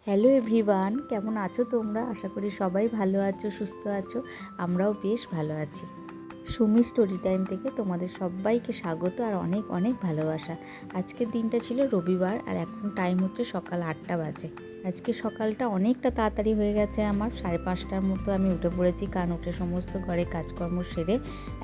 Hello everyone, কেমন আছো তোমরা? আশা করি সবাই ভালো আছো, সুস্থ আছো। আমরাও বেশ ভালো আছি। সুমি স্টোরি টাইম থেকে তোমাদের সবাইকে স্বাগত আর অনেক অনেক ভালোবাসা। আজকের দিনটা ছিল রবিবার আর এখন টাইম হচ্ছে সকাল 8টা বাজে। আজকে সকালটা অনেকটা তাড়াতাড়ি হয়ে গেছে। আমার 5:30টার মতো আমি উঠে পড়েছি, কারণ উঠে সমস্ত ঘরে কাজকর্ম সেরে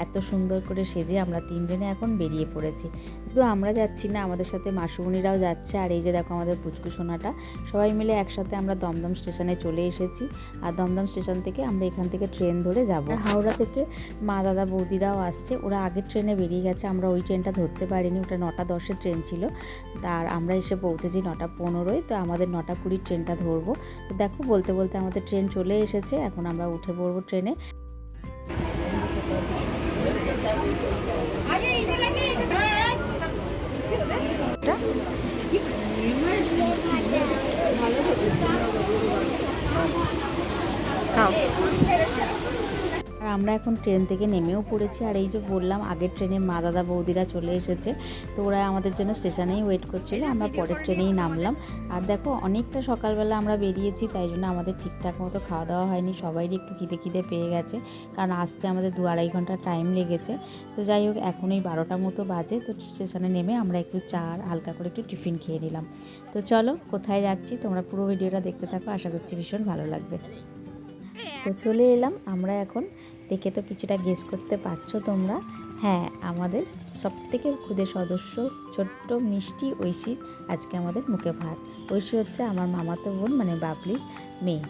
এত সুন্দর করে সেজে আমরা তিনজনে এখন বেরিয়ে পড়েছি। কিন্তু আমরা যাচ্ছি না, আমাদের সাথে মাসুমণিরাও যাচ্ছে। আর এই যে দেখো আমাদের পুচকু সোনাটা, সবাই মিলে একসাথে আমরা দমদম স্টেশনে চলে এসেছি। আর দমদম স্টেশন থেকে আমরা এখান থেকে ট্রেন ধরে যাব। হাওড়া থেকে মা দাদা বৌদিরাও আসছে, ওরা আগের ট্রেনে বেরিয়ে গেছে। আমরা ওই ট্রেনটা ধরতে পারিনি, ওটা 9টা 10-এর ট্রেন ছিল। আর আমরা এসে পৌঁছেছি 9টা 15-য়। তো আমাদের 9টা 20 ট্রেনটা ধরবো। তো দেখো বলতে বলতে আমাদের ট্রেন চলে এসেছে, এখন আমরা উঠে পড়বো ট্রেনে। আর আমরা এখন ট্রেন থেকে নেমেও পড়েছি। আর এই যে বললাম, আগের ট্রেনে মা দাদা বৌদিরা চলে এসেছে, তো ওরা আমাদের জন্য স্টেশনেই ওয়েট করছিল। আমরা পরের ট্রেনেই নামলাম। আর দেখো অনেকটা সকালবেলা আমরা বেরিয়েছি, তাই জন্য আমাদের ঠিকঠাক মতো খাওয়া দাওয়া হয়নি। সবাইরই একটু খিদে পেয়ে গেছে, কারণ আসতে আমাদের 2-2.5 ঘন্টা টাইম লেগেছে। তো যাই হোক, এখন এই 12টার মতো বাজে। তো স্টেশনে নেমে আমরা একটু চা আর হালকা করে একটু টিফিন খেয়ে নিলাম। তো চলো কোথায় যাচ্ছি তোমরা পুরো ভিডিওটা দেখতে থাকো, আশা করছি ভীষণ ভালো লাগবে। তো চলে এলাম আমরা এখন। দেখে তো কিছুটা গেস করতে পারছো তোমরা। হ্যাঁ, আমাদের সবথেকে ক্ষুদে সদস্য ছোট্ট মিষ্টি ঐশীর আজকে আমাদের মুখে ভাত। ঐশী হচ্ছে আমার মামাতো বোন, মানে বাবলির মেয়ে।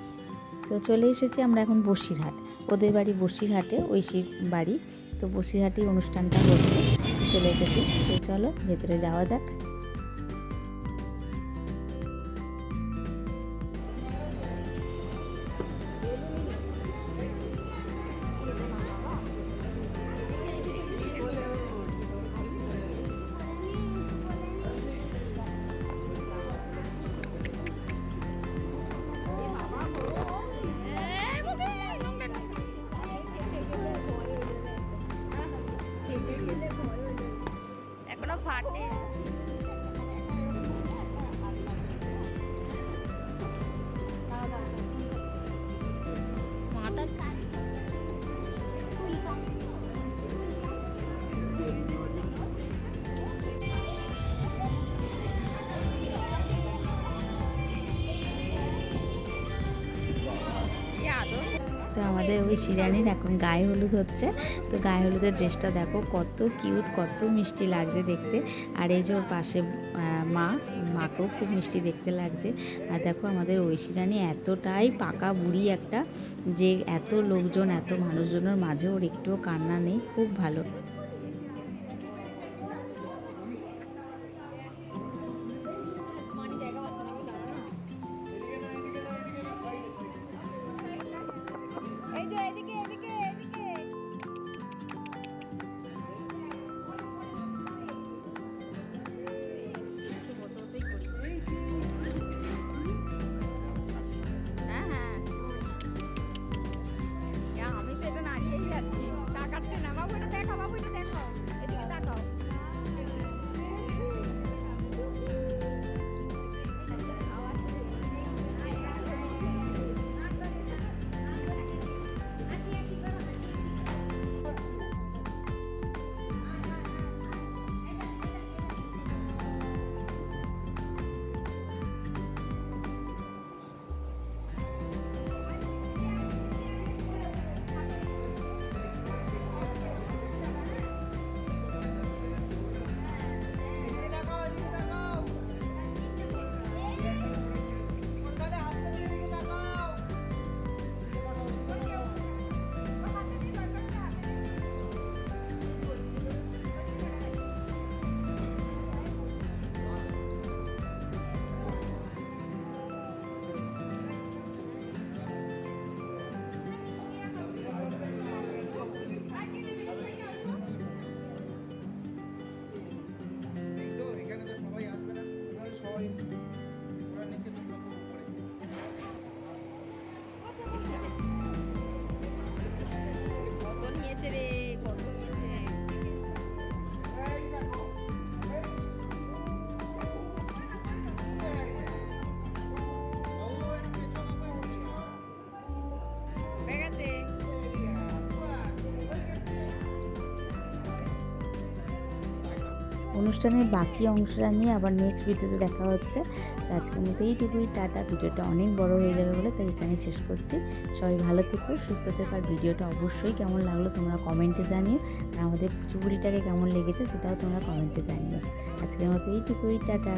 তো চলে এসেছি আমরা এখন বসিরহাট। ওদের বাড়ি বসিরহাটে, ঐশীর বাড়ি। তো বসিরহাটেই অনুষ্ঠানটা হচ্ছে। চলে এসেছি, তো চলো ভেতরে যাওয়া যাক। এখনো ফাটে। তো আমাদের ওই শিরানির এখন গায়ে হলুদ হচ্ছে। তো গায়ে হলুদের ড্রেসটা দেখো কত কিউট, কত মিষ্টি লাগছে দেখতে। আর এই যে ওর পাশে মাকেও খুব মিষ্টি দেখতে লাগছে। আর দেখো আমাদের ওই শিরানি এতটাই পাকা বুড়ি একটা, যে এত লোকজন এত মানুষজনের মাঝে ওর একটুও কান্না নেই, খুব ভালো। এই যে এদিকে এদিকে এদিকে বসে বসেই করি। হ্যাঁ হ্যাঁ, আমি তো এটা নাড়িয়েই যাচ্ছি, তাকাচ্ছে না। বাবু এটা দেখা, বাবু এটা অনুষ্ঠানের বাকি অংশটা নিয়ে আবার নেক্সট ভিডিওতে দেখা হচ্ছে। তো আজকের মতো এইটুকুই, টাটা। ভিডিওটা অনেক বড় হয়ে যাবে বলে তাই এখানে শেষ করছি। সবাই ভালো থেকো, সুস্থ থেকো। আর ভিডিওটা অবশ্যই কেমন লাগলো তোমরা কমেন্টে জানিও, আর আমাদের চুবুরিটাকে কেমন লেগেছে সেটাও তোমরা কমেন্টে জানিও। আজকের মতো এইটুকুই, টাটা।